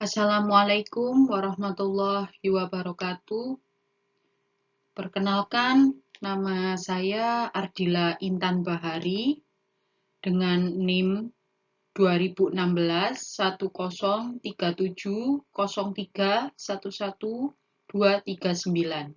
Assalamualaikum warahmatullahi wabarakatuh. Perkenalkan, nama saya Ardila Intan Bahari dengan NIM 2016 103703111239.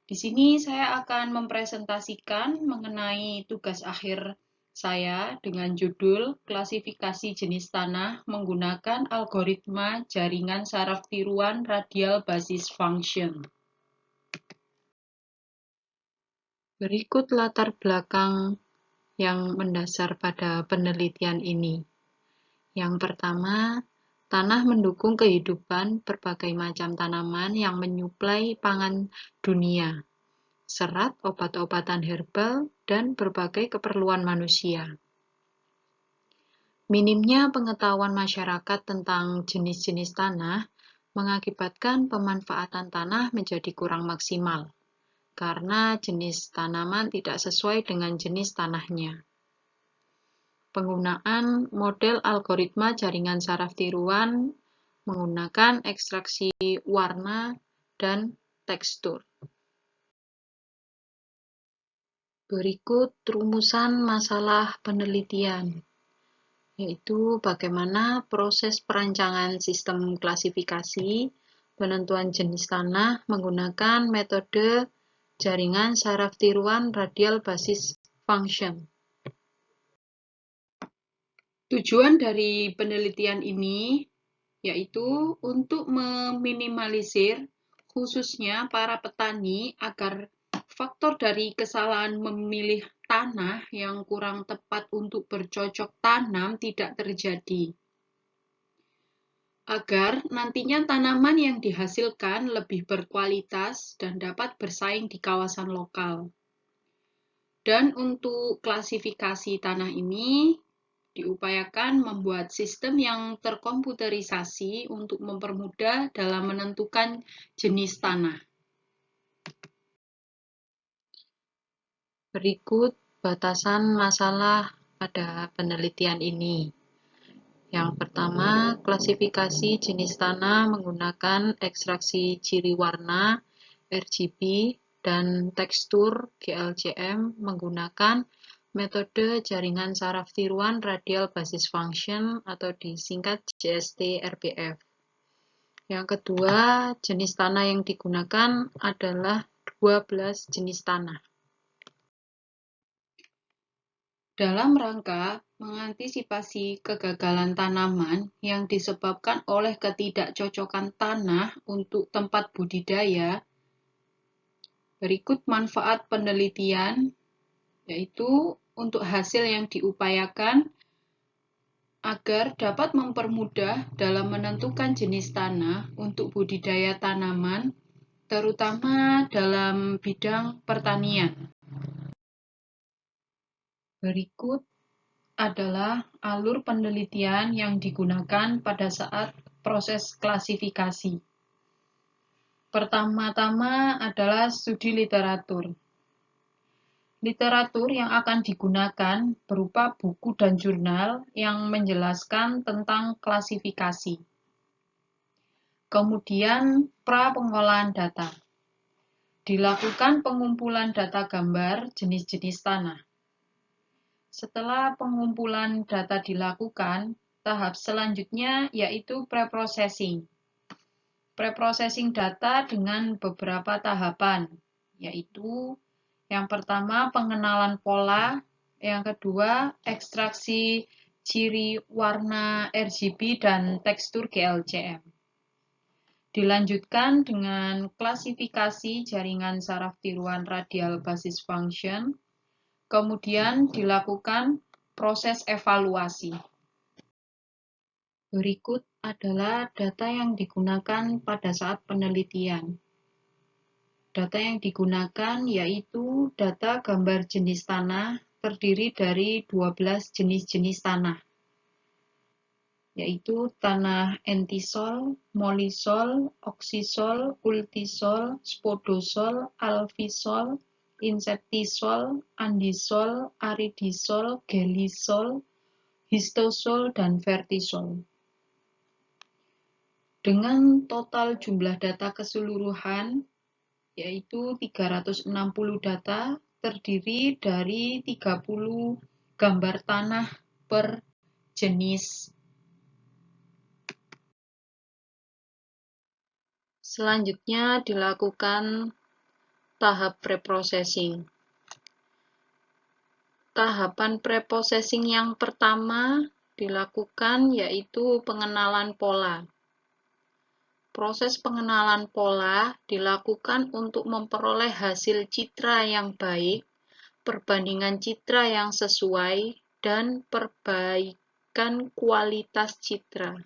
Di sini saya akan mempresentasikan mengenai tugas akhir saya dengan judul klasifikasi jenis tanah menggunakan algoritma jaringan saraf tiruan radial basis function. Berikut latar belakang yang mendasar pada penelitian ini. Yang pertama, tanah mendukung kehidupan berbagai macam tanaman yang menyuplai pangan dunia, serat, obat-obatan herbal, dan berbagai keperluan manusia. Minimnya pengetahuan masyarakat tentang jenis-jenis tanah mengakibatkan pemanfaatan tanah menjadi kurang maksimal, karena jenis tanaman tidak sesuai dengan jenis tanahnya. Penggunaan model algoritma jaringan saraf tiruan menggunakan ekstraksi warna dan tekstur. Berikut rumusan masalah penelitian, yaitu bagaimana proses perancangan sistem klasifikasi penentuan jenis tanah menggunakan metode jaringan saraf tiruan radial basis function. Tujuan dari penelitian ini yaitu untuk meminimalisir khususnya para petani agar faktor dari kesalahan memilih tanah yang kurang tepat untuk bercocok tanam tidak terjadi. Agar nantinya tanaman yang dihasilkan lebih berkualitas dan dapat bersaing di kawasan lokal. Dan untuk klasifikasi tanah ini, diupayakan membuat sistem yang terkomputerisasi untuk mempermudah dalam menentukan jenis tanah. Berikut batasan masalah pada penelitian ini. Yang pertama, klasifikasi jenis tanah menggunakan ekstraksi ciri warna, RGB, dan tekstur GLCM menggunakan metode jaringan saraf tiruan radial basis function atau disingkat JST-RBF. Yang kedua, jenis tanah yang digunakan adalah 12 jenis tanah. Dalam rangka mengantisipasi kegagalan tanaman yang disebabkan oleh ketidakcocokan tanah untuk tempat budidaya, berikut manfaat penelitian, yaitu untuk hasil yang diupayakan agar dapat mempermudah dalam menentukan jenis tanah untuk budidaya tanaman, terutama dalam bidang pertanian. Berikut adalah alur penelitian yang digunakan pada saat proses klasifikasi. Pertama-tama adalah studi literatur. Literatur yang akan digunakan berupa buku dan jurnal yang menjelaskan tentang klasifikasi. Kemudian pra-pengolahan data. Dilakukan pengumpulan data gambar jenis-jenis tanah. Setelah pengumpulan data dilakukan, tahap selanjutnya yaitu pre-processing. Pre-processing data dengan beberapa tahapan, yaitu yang pertama pengenalan pola, yang kedua ekstraksi ciri warna RGB dan tekstur GLCM. Dilanjutkan dengan klasifikasi jaringan saraf tiruan radial basis function, kemudian dilakukan proses evaluasi. Berikut adalah data yang digunakan pada saat penelitian. Data yang digunakan yaitu data gambar jenis tanah terdiri dari 12 jenis-jenis tanah, yaitu tanah entisol, molisol, oksisol, ultisol, spodosol, alfisol, inseptisol, andisol, aridisol, gelisol, histosol, dan vertisol. dengan total jumlah data keseluruhan yaitu 360 data terdiri dari 30 gambar tanah per jenis. Selanjutnya dilakukan tahap preprocessing. Tahapan preprocessing yang pertama dilakukan yaitu pengenalan pola. Proses pengenalan pola dilakukan untuk memperoleh hasil citra yang baik, perbandingan citra yang sesuai, dan perbaikan kualitas citra.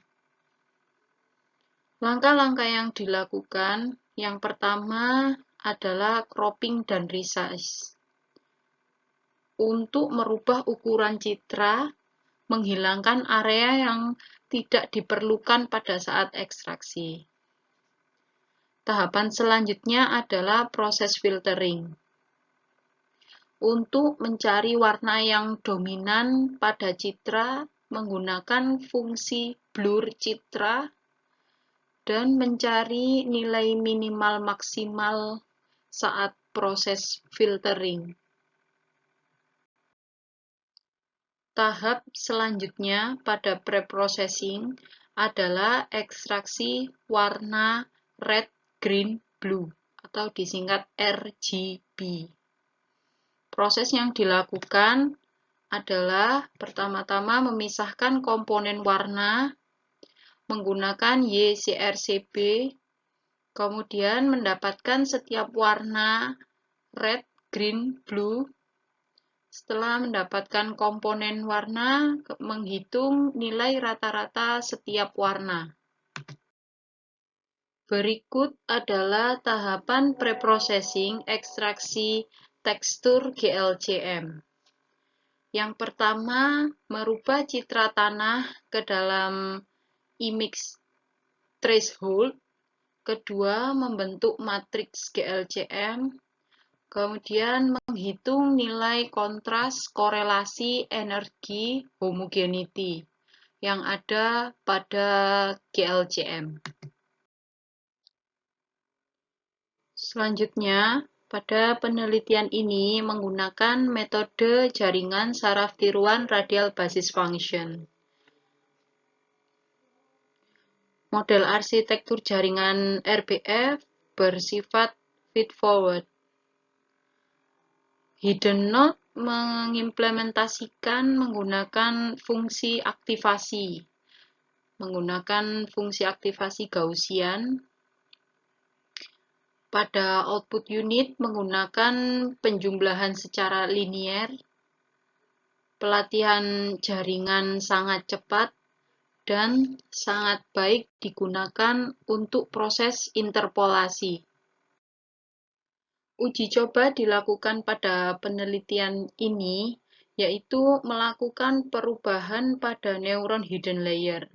Langkah-langkah yang dilakukan, yang pertama adalah cropping dan resize. Untuk merubah ukuran citra, menghilangkan area yang tidak diperlukan pada saat ekstraksi. Tahapan selanjutnya adalah proses filtering. Untuk mencari warna yang dominan pada citra, menggunakan fungsi blur citra, dan mencari nilai minimal maksimal saat proses filtering. Tahap selanjutnya pada preprocessing adalah ekstraksi warna red, green, blue atau disingkat RGB. Proses yang dilakukan adalah pertama-tama memisahkan komponen warna menggunakan YCRCB, kemudian mendapatkan setiap warna red, green, blue. Setelah mendapatkan komponen warna, menghitung nilai rata-rata setiap warna. Berikut adalah tahapan preprocessing ekstraksi tekstur GLCM. Yang pertama, merubah citra tanah ke dalam image threshold. Kedua, membentuk matriks GLCM. Kemudian menghitung nilai kontras korelasi energi homogeneity yang ada pada GLCM. Selanjutnya, pada penelitian ini menggunakan metode jaringan saraf tiruan radial basis function. Model arsitektur jaringan RBF bersifat feed-forward. Hidden node mengimplementasikan menggunakan fungsi aktivasi. Menggunakan fungsi aktivasi Gaussian. Pada output unit menggunakan penjumlahan secara linier. Pelatihan jaringan sangat cepat dan sangat baik digunakan untuk proses interpolasi. Uji coba dilakukan pada penelitian ini, yaitu melakukan perubahan pada neuron hidden layer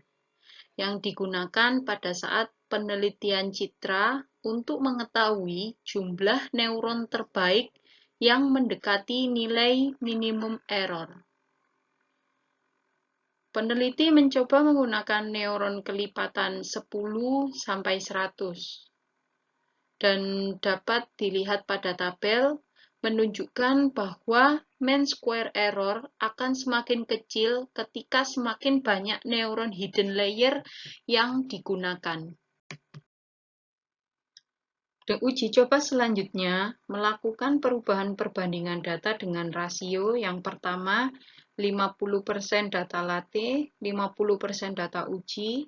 yang digunakan pada saat penelitian citra untuk mengetahui jumlah neuron terbaik yang mendekati nilai minimum error. Peneliti mencoba menggunakan neuron kelipatan 10–100. Dan dapat dilihat pada tabel menunjukkan bahwa mean square error akan semakin kecil ketika semakin banyak neuron hidden layer yang digunakan. Dan uji coba selanjutnya melakukan perubahan perbandingan data dengan rasio yang pertama 50% data latih, 50% data uji.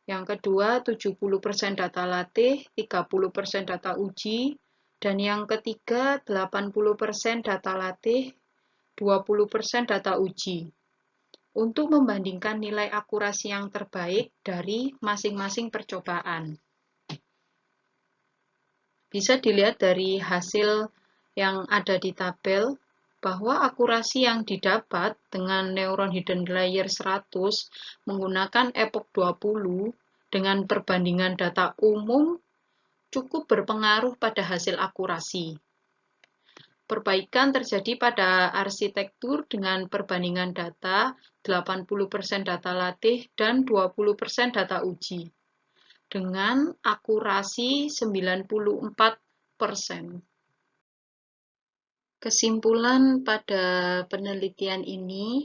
Yang kedua, 70% data latih, 30% data uji. Dan yang ketiga, 80% data latih, 20% data uji. Untuk membandingkan nilai akurasi yang terbaik dari masing-masing percobaan. Bisa dilihat dari hasil yang ada di tabel, bahwa akurasi yang didapat dengan neuron hidden layer 100 menggunakan epoch 20 dengan perbandingan data umum cukup berpengaruh pada hasil akurasi. Perbaikan terjadi pada arsitektur dengan perbandingan data 80% data latih dan 20% data uji. dengan akurasi 94%. Kesimpulan pada penelitian ini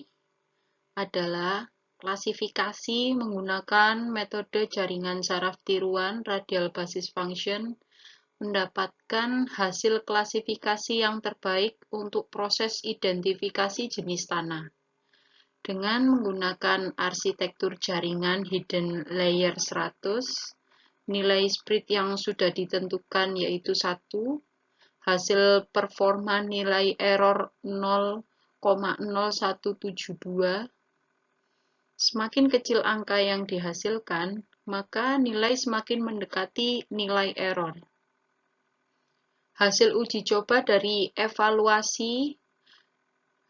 adalah klasifikasi menggunakan metode jaringan saraf tiruan radial basis function mendapatkan hasil klasifikasi yang terbaik untuk proses identifikasi jenis tanah. Dengan menggunakan arsitektur jaringan hidden layer 100, nilai spread yang sudah ditentukan yaitu 1, hasil performa nilai error 0,0172. Semakin kecil angka yang dihasilkan, maka nilai semakin mendekati nilai error. Hasil uji coba dari evaluasi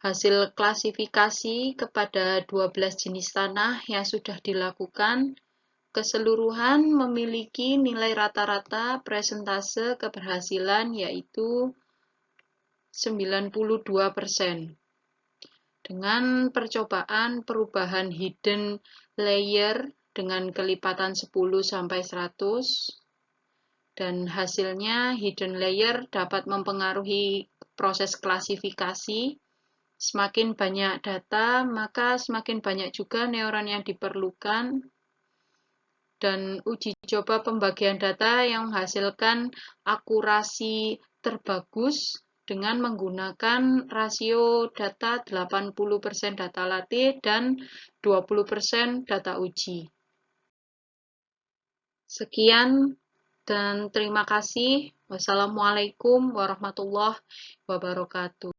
hasil klasifikasi kepada 12 jenis tanah yang sudah dilakukan keseluruhan memiliki nilai rata-rata persentase keberhasilan yaitu 92%. Dengan percobaan perubahan hidden layer dengan kelipatan 10-100 dan hasilnya hidden layer dapat mempengaruhi proses klasifikasi. Semakin banyak data, maka semakin banyak juga neuron yang diperlukan. Dan uji coba pembagian data yang menghasilkan akurasi terbagus dengan menggunakan rasio data 80% data latih dan 20% data uji. Sekian dan terima kasih. Wassalamualaikum warahmatullahi wabarakatuh.